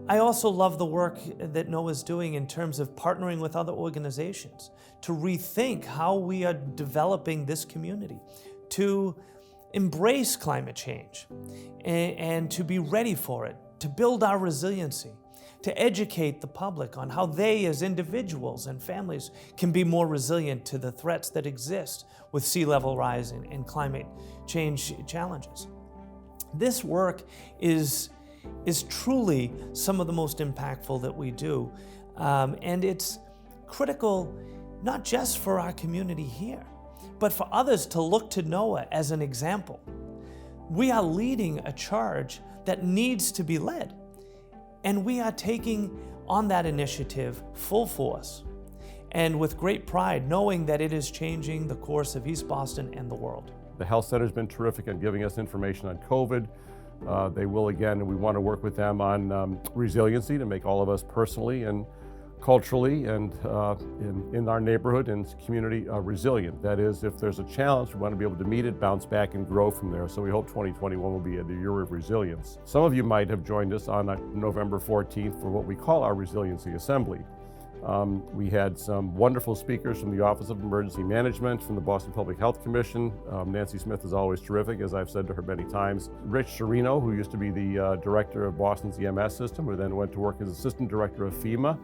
I also love the work that NOAA's doing in terms of partnering with other organizations to rethink how we are developing this community, to embrace climate change and to be ready for it, to build our resiliency, to educate the public on how they as individuals and families can be more resilient to the threats that exist with sea level rise and climate change challenges. This work is truly some of the most impactful that we do. And it's critical not just for our community here, but for others to look to NOAA as an example. We are leading a charge that needs to be led, and we are taking on that initiative full force and with great pride, knowing that it is changing the course of East Boston and the world. The Health Center's been terrific in giving us information on COVID. They will again, and we want to work with them on resiliency to make all of us personally and culturally and in our neighborhood and community resilient. That is, if there's a challenge, we want to be able to meet it, bounce back, and grow from there. So we hope 2021 will be the year of resilience. Some of you might have joined us on November 14th for what we call our Resiliency Assembly. We had some wonderful speakers from the Office of Emergency Management, from the Boston Public Health Commission. Nancy Smith is always terrific, as I've said to her many times. Rich Serino, who used to be the director of Boston's EMS system, who then went to work as assistant director of FEMA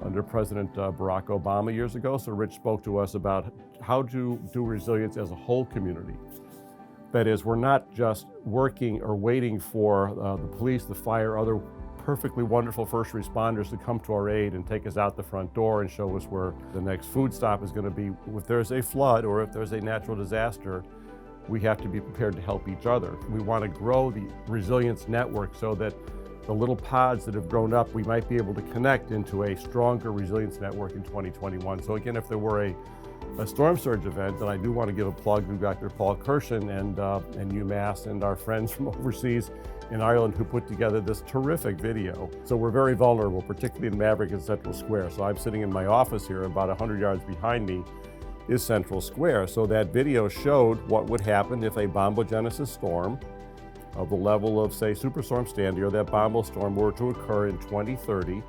under President Barack Obama years ago. So Rich spoke to us about how to do resilience as a whole community. That is, we're not just working or waiting for the police, the fire, other perfectly wonderful first responders to come to our aid and take us out the front door and show us where the next food stop is going to be. If there's a flood or if there's a natural disaster, we have to be prepared to help each other. We want to grow the resilience network so that the little pods that have grown up, we might be able to connect into a stronger resilience network in 2021. So again, if there were a storm surge event, and I do want to give a plug to Dr. Paul Kirshen and UMass and our friends from overseas in Ireland who put together this terrific video. So we're very vulnerable, particularly in Maverick and Central Square. So I'm sitting in my office here, about 100 yards behind me is Central Square. So that video showed what would happen if a bombogenesis storm of the level of, say, Superstorm Sandy or that bombo storm were to occur in 2030,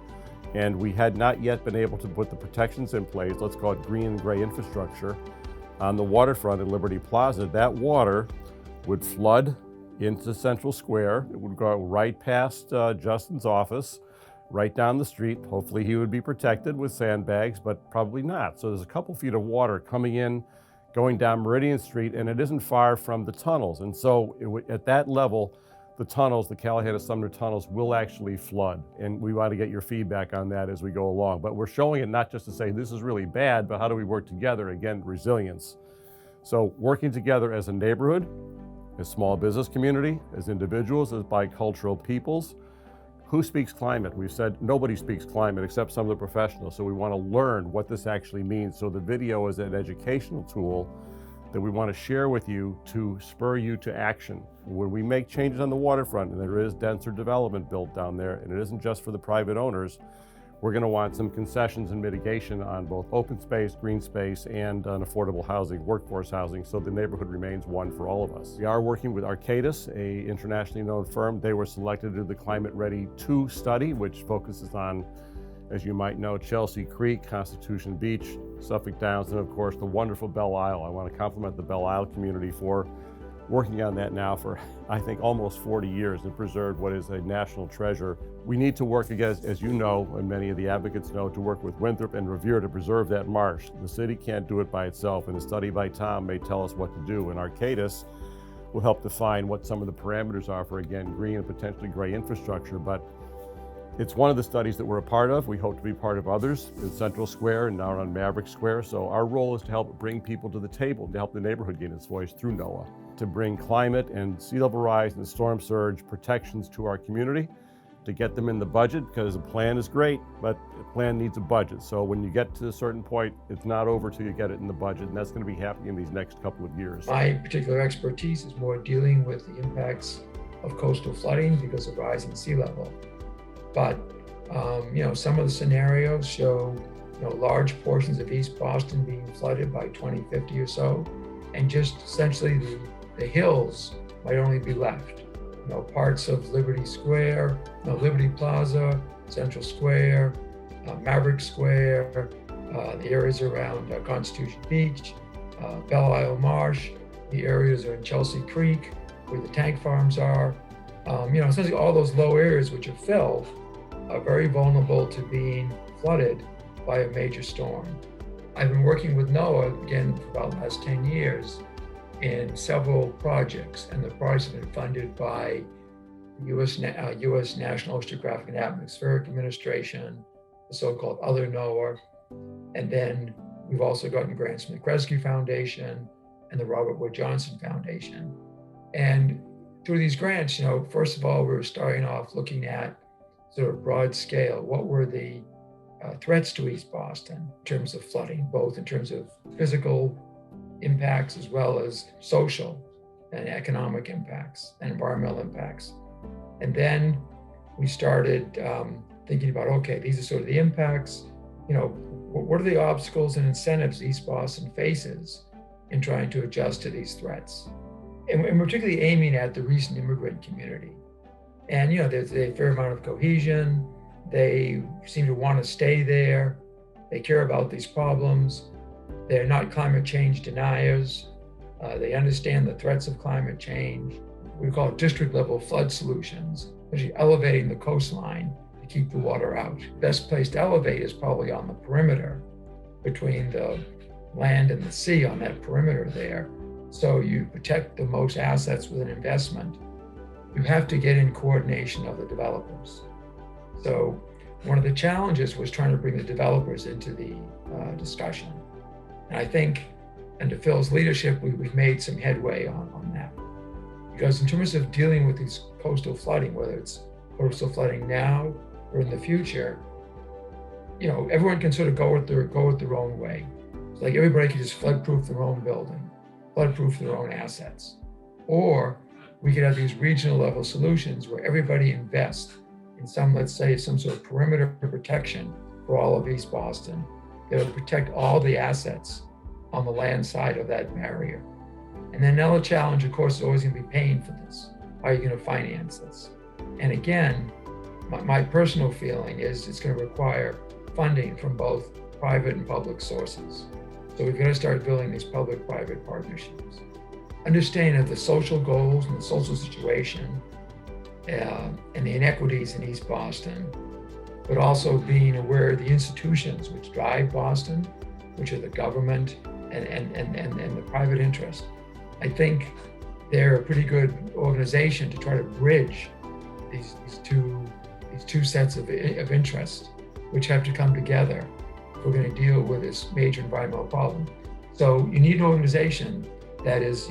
and we had not yet been able to put the protections in place, let's call it green and gray infrastructure, on the waterfront in Liberty Plaza. That water would flood into Central Square. It would go right past Justin's office, right down the street. Hopefully he would be protected with sandbags, but probably not. So there's a couple feet of water coming in, going down Meridian Street, and it isn't far from the tunnels. And so at that level, the tunnels, the Callahan and Sumner tunnels, will actually flood. And we want to get your feedback on that as we go along. But we're showing it not just to say this is really bad, but how do we work together? Again, resilience. So working together as a neighborhood, as small business community, as individuals, as bicultural peoples. Who speaks climate? We've said nobody speaks climate except some of the professionals. So we want to learn what this actually means. So the video is an educational tool that we want to share with you to spur you to action. When we make changes on the waterfront, and there is denser development built down there, and it isn't just for the private owners, we're going to want some concessions and mitigation on both open space, green space, and on affordable housing, workforce housing, so the neighborhood remains one for all of us. We are working with Arcadis, a internationally known firm. They were selected to do the Climate Ready 2 study, which focuses on, as you might know, Chelsea Creek, Constitution Beach, Suffolk Downs, and of course the wonderful Belle Isle. I want to compliment the Belle Isle community for working on that now for, I think, almost 40 years and preserved what is a national treasure. We need to work, again, as you know, and many of the advocates know, to work with Winthrop and Revere to preserve that marsh. The city can't do it by itself, and a study by Tom may tell us what to do, and Arcadis will help define what some of the parameters are for, again, green and potentially gray infrastructure. But it's one of the studies that we're a part of. We hope to be part of others in Central Square and now on Maverick Square. So our role is to help bring people to the table, to help the neighborhood gain its voice through NOAA, to bring climate and sea level rise and storm surge protections to our community, to get them in the budget, because a plan is great, but a plan needs a budget. So when you get to a certain point, it's not over till you get it in the budget, and that's going to be happening in these next couple of years. My particular expertise is more dealing with the impacts of coastal flooding because of rising sea level. But some of the scenarios show large portions of East Boston being flooded by 2050 or so, and just essentially the hills might only be left. parts of Liberty Square, Liberty Plaza, Central Square, Maverick Square, the areas around Constitution Beach, Belle Isle Marsh, the areas are in Chelsea Creek, where the tank farms are. Essentially all those low areas which are filled are very vulnerable to being flooded by a major storm. I've been working with NOAA, again, for about the last 10 years in several projects, and the projects have been funded by the U.S. National Oceanographic and Atmospheric Administration, the so-called other NOAA, and then we've also gotten grants from the Kresge Foundation and the Robert Wood Johnson Foundation. And through these grants, first of all, we were starting off looking at sort of broad scale. What were the threats to East Boston in terms of flooding, both in terms of physical impacts as well as social and economic impacts and environmental impacts. And then we started thinking about, okay, these are sort of the impacts, what are the obstacles and incentives East Boston faces in trying to adjust to these threats? And we're particularly aiming at the recent immigrant community. And there's a fair amount of cohesion. They seem to want to stay there. They care about these problems. They're not climate change deniers. They understand the threats of climate change. We call it district level flood solutions, actually elevating the coastline to keep the water out. Best place to elevate is probably on the perimeter between the land and the sea, on that perimeter there. So you protect the most assets with an investment. You have to get in coordination of the developers. So one of the challenges was trying to bring the developers into the discussion. And I think under Phil's leadership, we've made some headway on that. Because in terms of dealing with these coastal flooding, whether it's coastal flooding now or in the future, everyone can sort of go with their own way. It's like everybody can just flood-proof their own building, flood-proof their own assets. Or we could have these regional level solutions where everybody invests in let's say, some sort of perimeter protection for all of East Boston that would protect all the assets on the land side of that barrier. And then another challenge, of course, is always going to be paying for this. How are you going to finance this? And again, my personal feeling is it's going to require funding from both private and public sources. So we've got to start building these public-private partnerships. Understanding of the social goals and the social situation and the inequities in East Boston, but also being aware of the institutions which drive Boston, which are the government and the private interest. I think they're a pretty good organization to try to bridge these two sets of interest, which have to come together if we're going to deal with this major environmental problem. So you need an organization that is,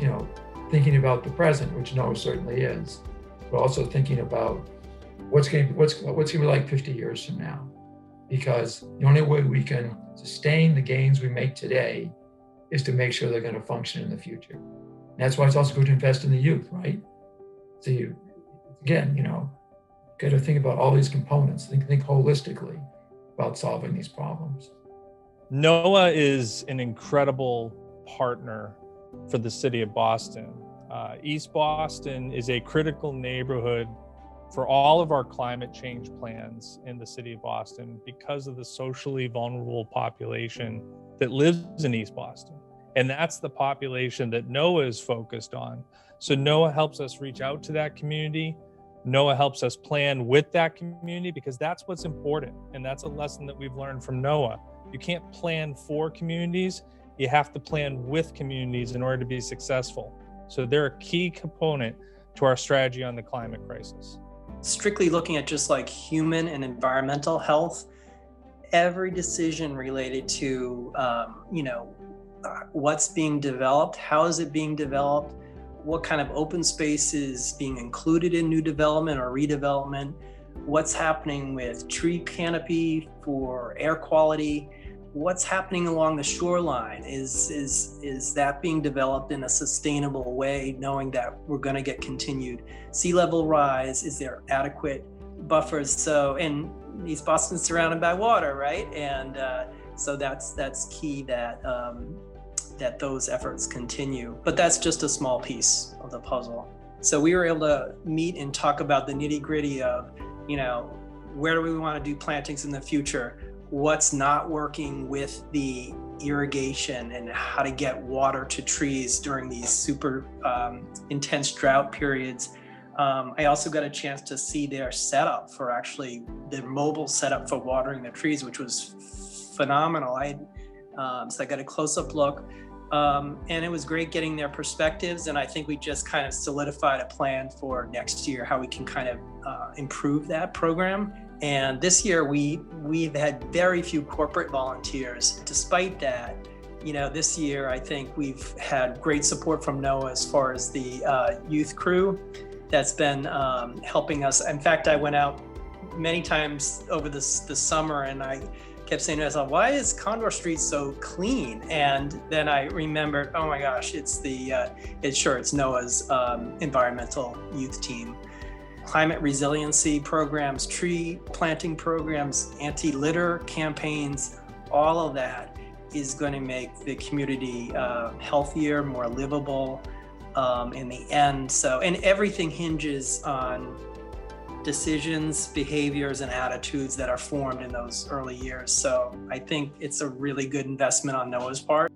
thinking about the present, which NOAA certainly is, but also thinking about what's going to be like 50 years from now. Because the only way we can sustain the gains we make today is to make sure they're going to function in the future. And that's why it's also good to invest in the youth, right? So you got to think about all these components, think holistically about solving these problems. NOAA is an incredible partner for the city of Boston. East Boston is a critical neighborhood for all of our climate change plans in the city of Boston because of the socially vulnerable population that lives in East Boston. And that's the population that NOAA is focused on. So NOAA helps us reach out to that community. NOAA helps us plan with that community because that's what's important. And that's a lesson that we've learned from NOAA. You can't plan for communities. You have to plan with communities in order to be successful. So they're a key component to our strategy on the climate crisis. Strictly looking at just like human and environmental health, every decision related to, what's being developed, how is it being developed, what kind of open space is being included in new development or redevelopment, what's happening with tree canopy for air quality, what's happening along the shoreline, is that being developed in a sustainable way, knowing that we're going to get continued sea level rise, is there adequate buffers? So, and East Boston's surrounded by water, right? And so that's key that those efforts continue. But that's just a small piece of the puzzle. So we were able to meet and talk about the nitty-gritty of, where do we want to do plantings in the future? What's not working with the irrigation and how to get water to trees during these super intense drought periods. I also got a chance to see their setup for actually the mobile setup for watering the trees, which was phenomenal. So I got a close-up look, and it was great getting their perspectives. And I think we just kind of solidified a plan for next year, how we can kind of improve that program. And this year we've had very few corporate volunteers. Despite that, this year I think we've had great support from NOAA as far as the youth crew that's been helping us. In fact, I went out many times over the summer and I kept saying to myself, why is Condor Street so clean? And then I remembered, oh my gosh, it's NOAA's environmental youth team. Climate resiliency programs, tree planting programs, anti-litter campaigns, all of that is going to make the community healthier, more livable in the end. And everything hinges on decisions, behaviors, and attitudes that are formed in those early years. So I think it's a really good investment on NOAA's part.